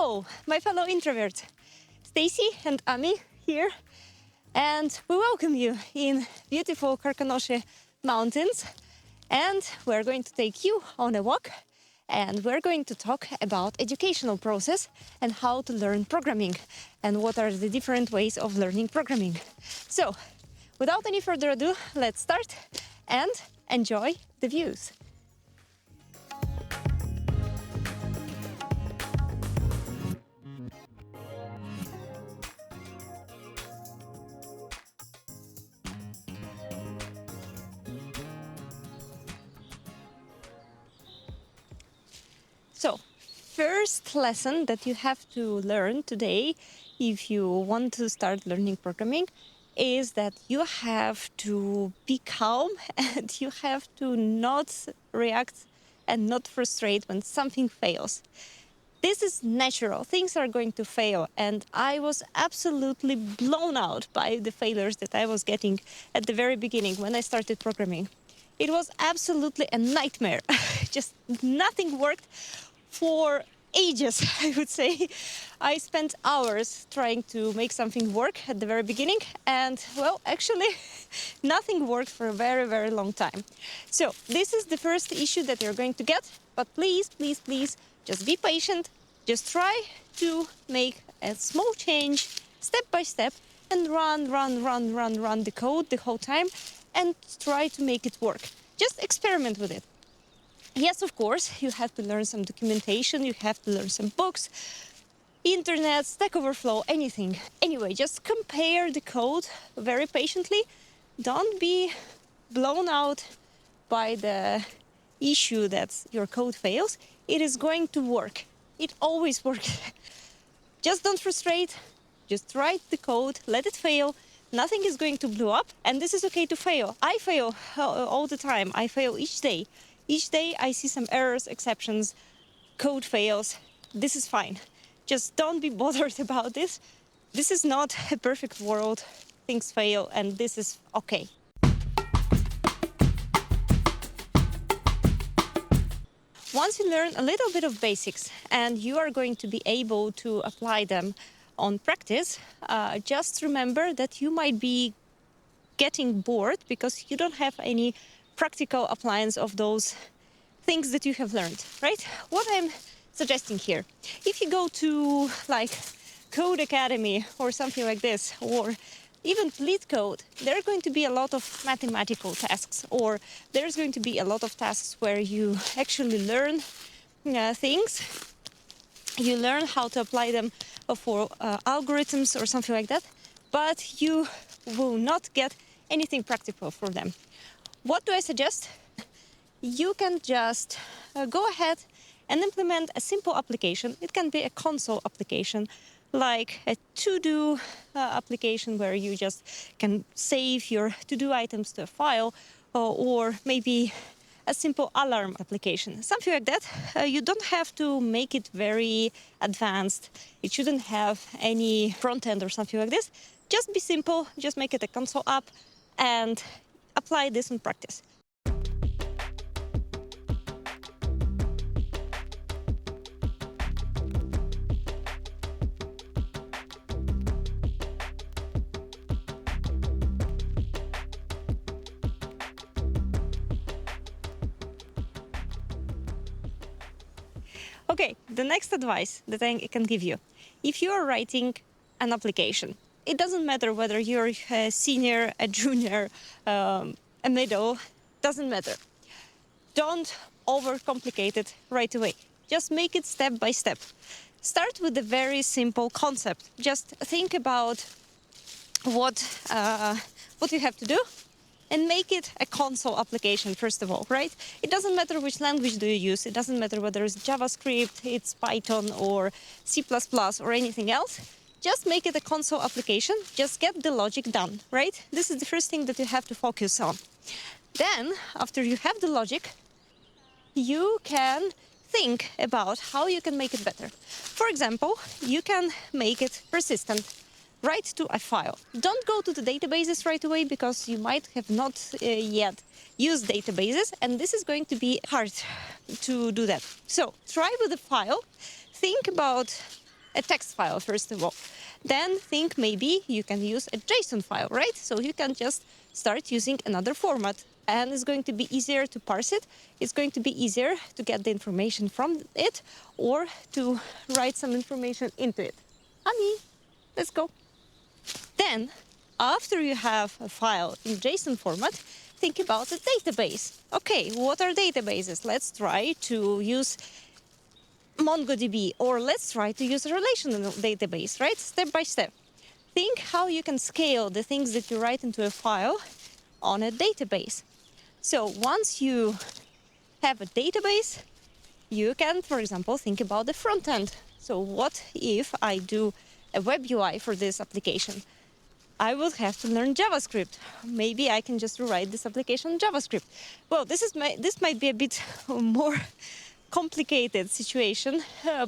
Hello, my fellow introverts. Stacy and Ami here, and we welcome you in beautiful Karkonosze mountains. And we're going to take you on a walk, and we're going to talk about educational process and how to learn programming and what are the different ways of learning programming. So, without any further ado, let's start and enjoy the views. So, first lesson that you have to learn today if you want to start learning programming is that you have to be calm and you have to not react and not frustrate when something fails. This is natural. Things are going to fail, and I was absolutely blown out by the failures that I was getting at the very beginning when I started programming. It was absolutely a nightmare. Just nothing worked for ages, I would say. I spent hours trying to make something work at the very beginning, and well, actually, nothing worked for a very, very long time. So this is the first issue that you're going to get, but please, please, please, just be patient. Just try to make a small change step by step and run the code the whole time and try to make it work. Just experiment with it. Yes, of course, you have to learn some documentation, you have to learn some books, internet, Stack Overflow, anything. Anyway, just compare the code very patiently. Don't be blown out by the issue that your code fails. It is going to work. It always works. Just don't frustrate. Just write the code, let it fail. Nothing is going to blow up, and this is okay to fail. I fail all the time. I fail each day. Each day I see some errors, exceptions, code fails. This is fine. Just don't be bothered about this. This is not a perfect world. Things fail, and this is okay. Once you learn a little bit of basics and you are going to be able to apply them on practice, just remember that you might be getting bored because you don't have any practical appliance of those things that you have learned, right? What I'm suggesting here, if you go to like Code Academy or something like this, or even Lead Code, there are going to be a lot of mathematical tasks, or there's going to be a lot of tasks where you actually learn things. You learn how to apply them for algorithms or something like that, but you will not get anything practical for them. What do I suggest? You can just go ahead and implement a simple application. It can be a console application, like a to-do application where you just can save your to-do items to a file, or maybe a simple alarm application, something like that. You don't have to make it very advanced. It shouldn't have any front end or something like this. Just be simple, just make it a console app and apply this in practice. Okay, the next advice that I can give you. If you are writing an application, it doesn't matter whether you're a senior, a junior, a middle, doesn't matter. Don't overcomplicate it right away. Just make it step by step. Start with a very simple concept. Just think about what you have to do, and make it a console application, first of all, right? It doesn't matter which language do you use. It doesn't matter whether it's JavaScript, it's Python, or C++, or anything else. Just make it a console application. Just get the logic done, right? This is the first thing that you have to focus on. Then, after you have the logic, you can think about how you can make it better. For example, you can make it persistent. Write to a file. Don't go to the databases right away because you might have not yet used databases, and this is going to be hard to do that. So try with a file. Think about a text file, first of all. Then think maybe you can use a JSON file, right? So you can just start using another format, and it's going to be easier to parse it. It's going to be easier to get the information from it or to write some information into it. Honey, let's go. Then, after you have a file in JSON format, think about a database. Okay, what are databases? Let's try to use MongoDB, or let's try to use a relational database, right? Step by step. Think how you can scale the things that you write into a file on a database. So once you have a database, you can, for example, think about the front end. So what if I do a web UI for this application? I would have to learn JavaScript. Maybe I can just rewrite this application in JavaScript. Well, this might be a bit more complicated situation,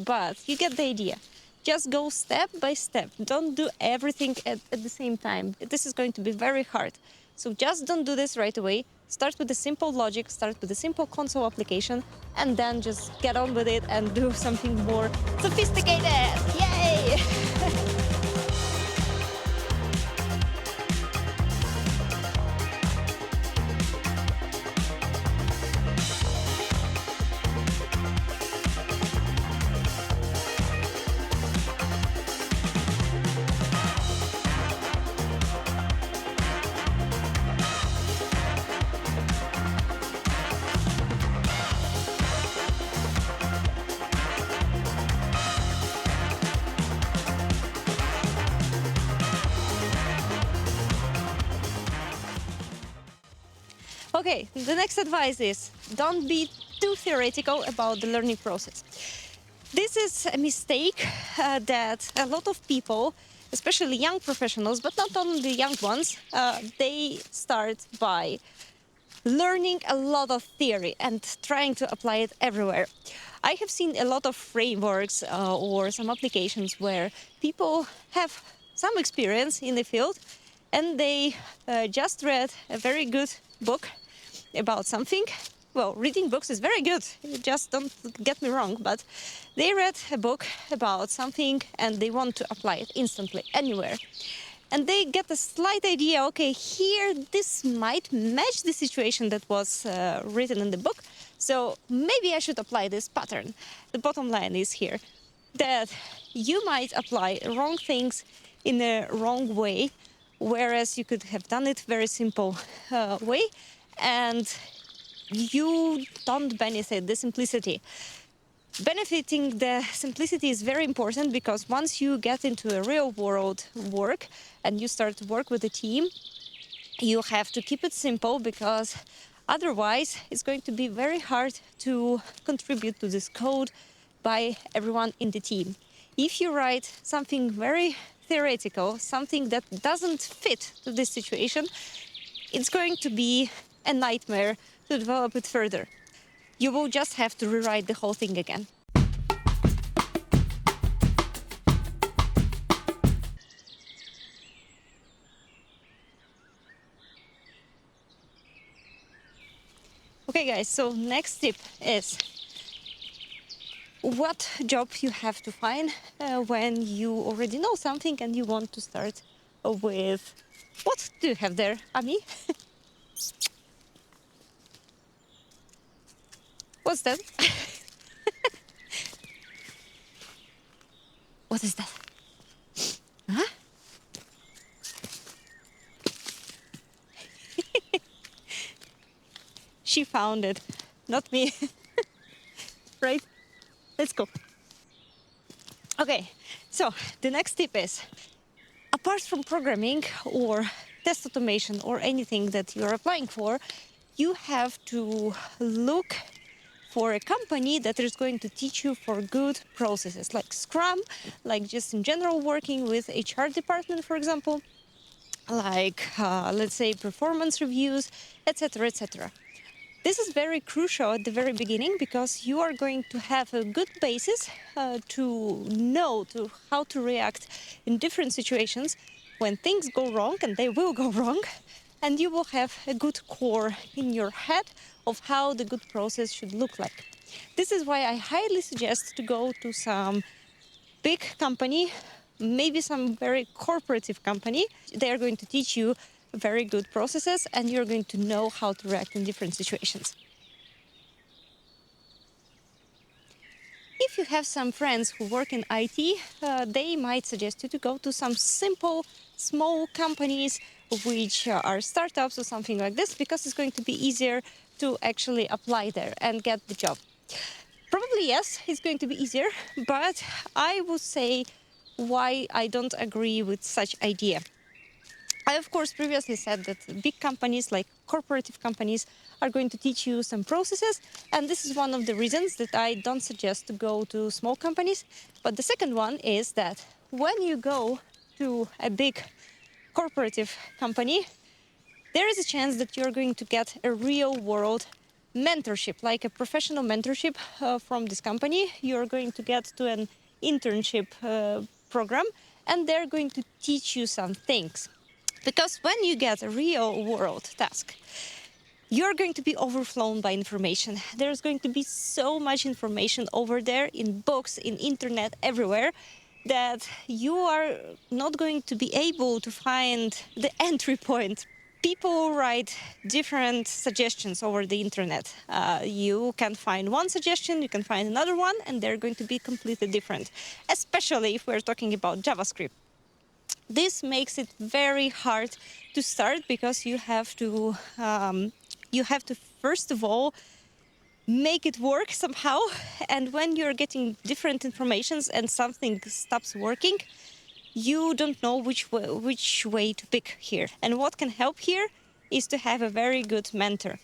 but you get the idea. Just go step by step. Don't do everything at the same time. This is going to be very hard. So just don't do this right away. Start with a simple logic, start with a simple console application, and then just get on with it and do something more sophisticated. Yay! Okay, the next advice is don't be too theoretical about the learning process. This is a mistake that a lot of people, especially young professionals, but not only young ones, they start by learning a lot of theory and trying to apply it everywhere. I have seen a lot of frameworks or some applications where people have some experience in the field and they just read a very good book about something. Well, reading books is very good, just don't get me wrong, but they read a book about something and they want to apply it instantly, anywhere. And they get a slight idea, okay, here this might match the situation that was written in the book, so maybe I should apply this pattern. The bottom line is here that you might apply wrong things in a wrong way, whereas you could have done it very simple way, and you don't benefit the simplicity. Benefiting the simplicity is very important because once you get into a real world work and you start to work with a team, you have to keep it simple because otherwise it's going to be very hard to contribute to this code by everyone in the team. If you write something very theoretical, something that doesn't fit to this situation, it's going to be a nightmare to develop it further. You will just have to rewrite the whole thing again. Okay guys, so next tip is what job you have to find when you already know something and you want to start with... What do you have there, Ami? What's that? What is that? Huh? She found it, not me. Right? Let's go. Okay, so the next tip is, apart from programming or test automation or anything that you're applying for, you have to look for a company that is going to teach you for good processes, like Scrum, like just in general working with HR department, for example, like let's say performance reviews, etc., etc. This is very crucial at the very beginning because you are going to have a good basis to know how to react in different situations when things go wrong, and they will go wrong, and you will have a good core in your head of how the good process should look like. This is why I highly suggest to go to some big company, maybe some very corporative company, they are going to teach you very good processes and you're going to know how to react in different situations. If you have some friends who work in IT, they might suggest you to go to some simple, small companies which are startups or something like this, because it's going to be easier to actually apply there and get the job. Probably yes, it's going to be easier, but I would say why I don't agree with such idea. I, of course, previously said that big companies like corporative companies are going to teach you some processes, and this is one of the reasons that I don't suggest to go to small companies. But the second one is that when you go to a big corporative company, there is a chance that you're going to get a real world mentorship, like a professional mentorship from this company. You're going to get to an internship program, and they're going to teach you some things. Because when you get a real world task, you're going to be overflown by information. There's going to be so much information over there in books, in internet, everywhere, that you are not going to be able to find the entry point. People write different suggestions over the internet. You can find one suggestion, you can find another one, and they're going to be completely different, especially if we're talking about JavaScript. This makes it very hard to start because you have to first of all make it work somehow. And when you're getting different informations and something stops working, you don't know which way to pick here. And what can help here is to have a very good mentor.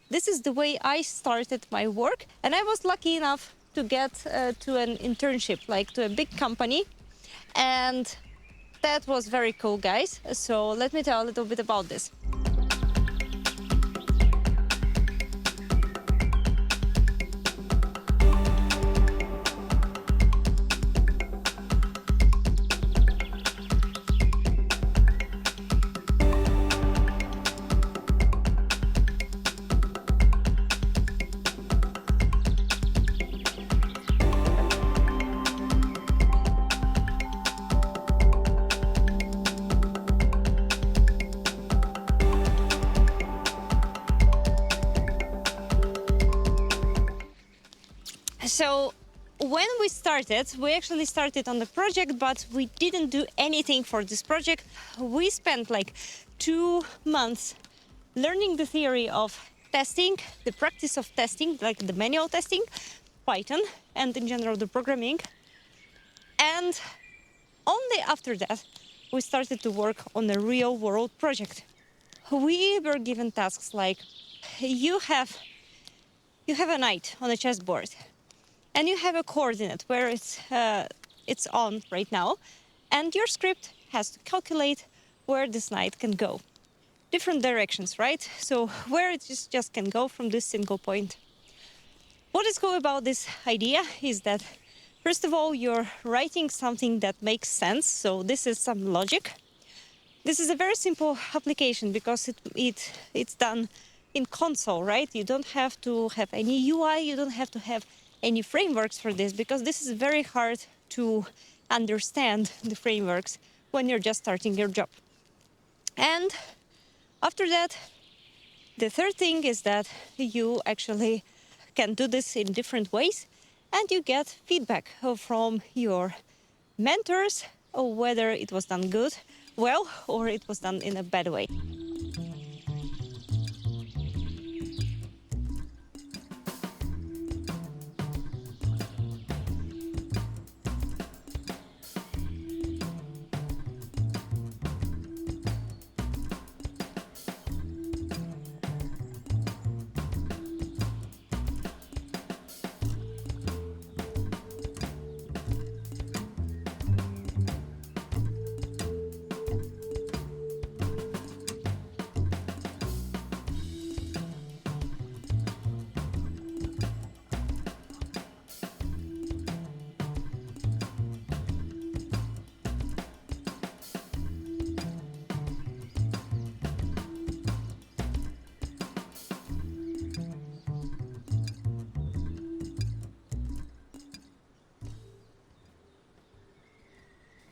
This is the way I started my work, and I was lucky enough to get to an internship, like to a big company, and that was very cool, guys. So let me tell a little bit about this. So when we actually started on the project, but we didn't do anything for this project. We spent like 2 months learning the theory of testing, the practice of testing, like the manual testing, Python, and in general the programming. And only after that, we started to work on a real world project. We were given tasks like you have a knight on a chessboard, and you have a coordinate where it's on right now, and your script has to calculate where this knight can go. Different directions, right? So where it just can go from this single point. What is cool about this idea is that, first of all, you're writing something that makes sense. So this is some logic. This is a very simple application because it's done in console, right? You don't have to have any UI, you don't have to have any frameworks for this, because this is very hard to understand the frameworks when you're just starting your job. And after that, the third thing is that you actually can do this in different ways, and you get feedback from your mentors, or whether it was done good, well, or it was done in a bad way.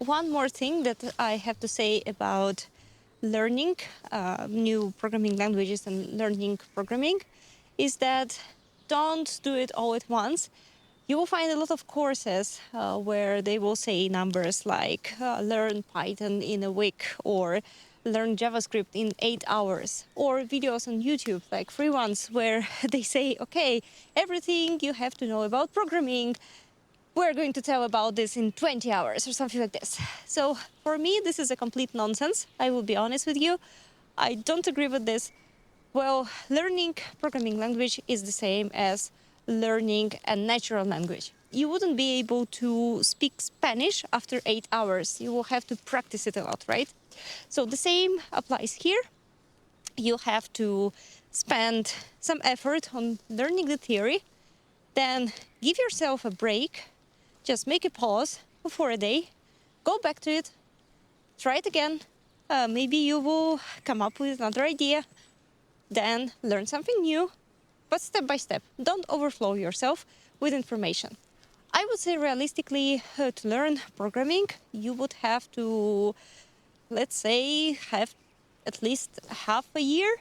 one more thing that I have to say about learning new programming languages and learning programming is that don't do it all at once. You will find a lot of courses where they will say numbers like learn Python in a week or learn JavaScript in 8 hours, or videos on YouTube, like free ones, where they say, okay, everything you have to know about programming, we're going to tell about this in 20 hours or something like this. So for me, this is a complete nonsense. I will be honest with you. I don't agree with this. Well, learning programming language is the same as learning a natural language. You wouldn't be able to speak Spanish after 8 hours. You will have to practice it a lot, right? So the same applies here. You have to spend some effort on learning the theory, then give yourself a break, just make a pause for a day, go back to it, try it again. Maybe you will come up with another idea, then learn something new, but step by step. Don't overflow yourself with information. I would say realistically, to learn programming, you would have to, let's say, have at least half a year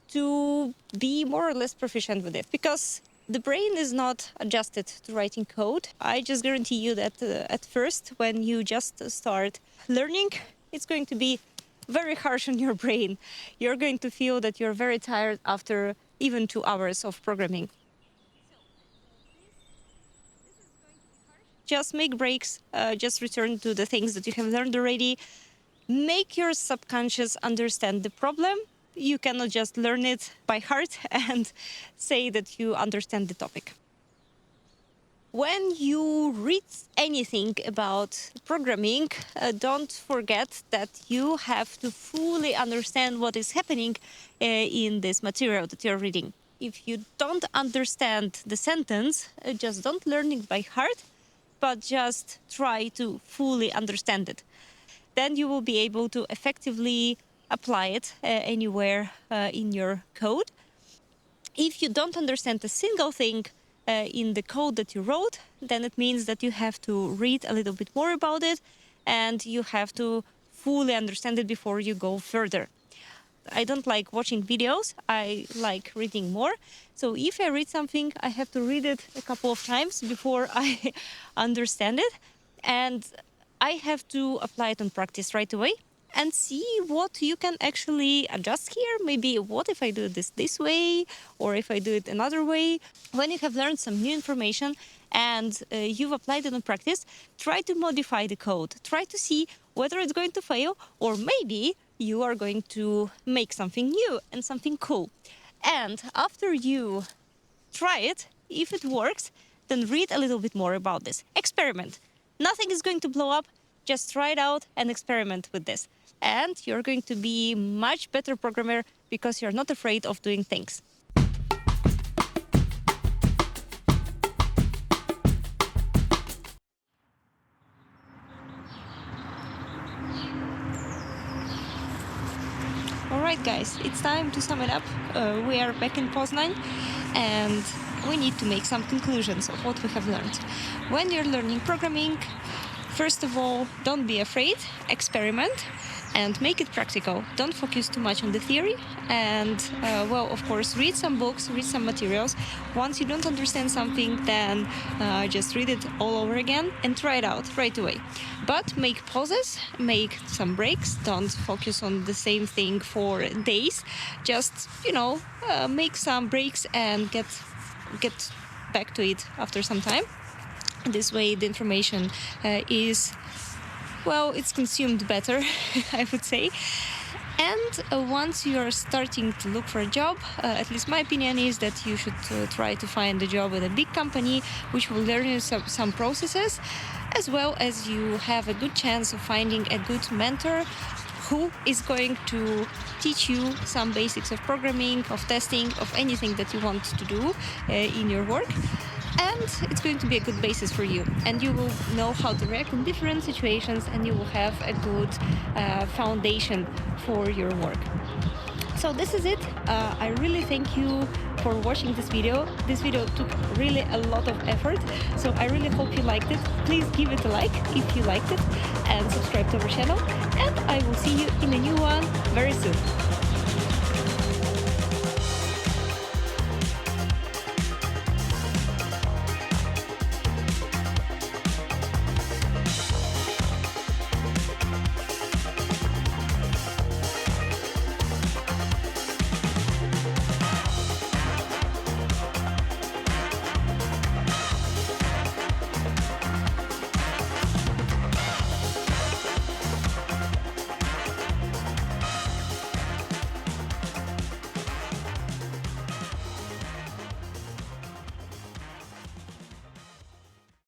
to be more or less proficient with it, because the brain is not adjusted to writing code. I just guarantee you that at first, when you just start learning, it's going to be very harsh on your brain. You're going to feel that you're very tired after even 2 hours of programming. Just make breaks, just return to the things that you have learned already. Make your subconscious understand the problem. You cannot just learn it by heart and say that you understand the topic. When you read anything about programming, don't forget that you have to fully understand what is happening in this material that you're reading. If you don't understand the sentence, just don't learn it by heart, but just try to fully understand it. Then you will be able to effectively apply it anywhere in your code. If you don't understand a single thing in the code that you wrote, then it means that you have to read a little bit more about it and you have to fully understand it before you go further. I don't like watching videos, I like reading more. So if I read something, I have to read it a couple of times before I understand it. And I have to apply it on practice right away and see what you can actually adjust here. Maybe what if I do this way, or if I do it another way. When you have learned some new information and you've applied it on practice, try to modify the code. Try to see whether it's going to fail, or maybe you are going to make something new and something cool. And after you try it, if it works, then read a little bit more about this. Experiment. Nothing is going to blow up. Just try it out and experiment with this. And you're going to be much better programmer because you're not afraid of doing things. All right, guys, it's time to sum it up. We are back in Poznań and we need to make some conclusions of what we have learned. When you're learning programming, first of all, don't be afraid, experiment, and make it practical. Don't focus too much on the theory. And, well, of course, read some books, read some materials. Once you don't understand something, then just read it all over again and try it out right away. But make pauses, make some breaks. Don't focus on the same thing for days. Just, make some breaks and get back to it after some time. This way the information it's consumed better, I would say. And once you're starting to look for a job, at least my opinion is that you should try to find a job with a big company which will learn you some processes, as well as you have a good chance of finding a good mentor who is going to teach you some basics of programming, of testing, of anything that you want to do in your work. And it's going to be a good basis for you. And you will know how to react in different situations, and you will have a good foundation for your work. So this is it. I really thank you for watching this video. This video took really a lot of effort, so I really hope you liked it. Please give it a like if you liked it and subscribe to our channel, and I will see you in a new one very soon.